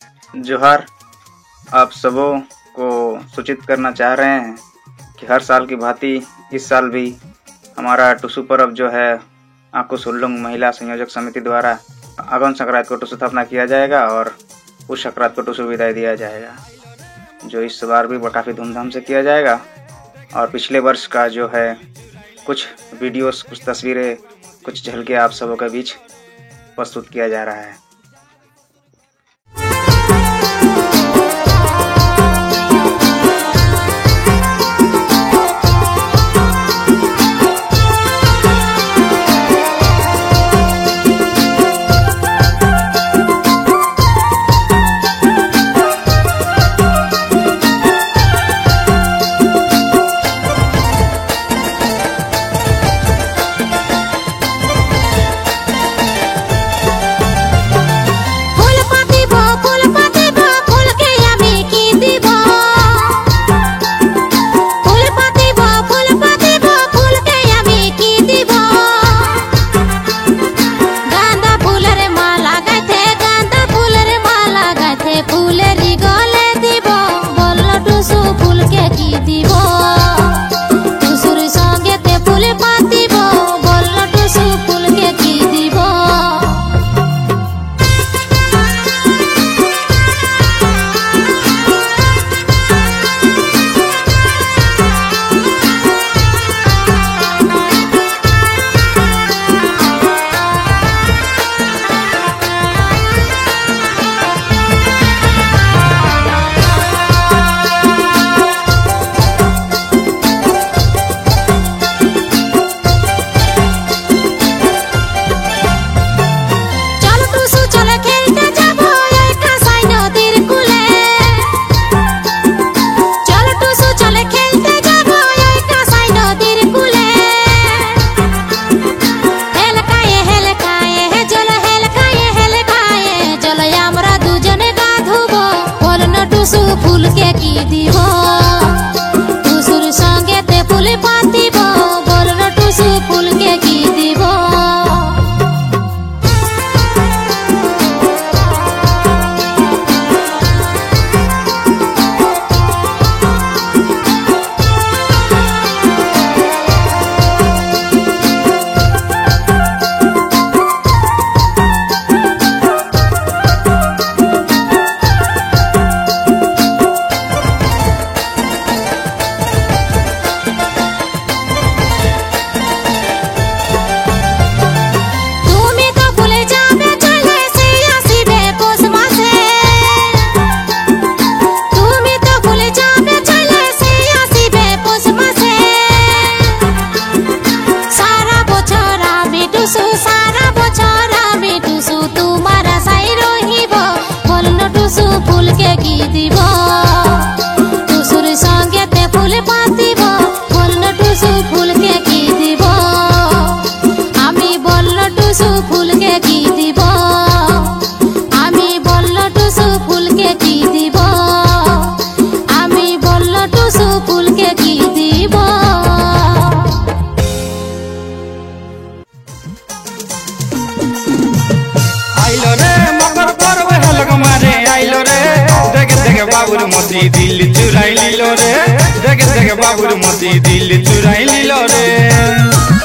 जोहार। आप सबों को सूचित करना चाह रहे हैं कि हर साल की भांति इस साल भी हमारा टुसु पर्व जो है आकुश हुल्लुंग महिला संयोजक समिति द्वारा आगमन संक्रांति को टुसु स्थापना किया जाएगा और उस संक्रांति को टुसु विदाई दिया जाएगा, जो इस बार भी काफ़ी धूमधाम से किया जाएगा। और पिछले वर्ष का जो है कुछ वीडियोस, कुछ तस्वीरें, कुछ झलके आप सबों के बीच प्रस्तुत किया जा रहा है। फूल के की दीबो टुसुर संगे ते फूल पातीबो बोल न टुसु फूल के की दीबो। फूल के की दीबो टुसुर संगे ते फूल पातीबो बोल न टुसु फूल के की दीबो आमी बोल न टुसु फूल के की दीबो आमी बोल न टुसु फूल के की दीबो आमी बोल न टुसु फूल के की दीबो। आइलो रे मकर पर्व हलक मारे आइलो रे देखे बाबुर मोती दिल चुराई लीलो रे देखे बाबुर मोती दिल चुराई लीलो रे।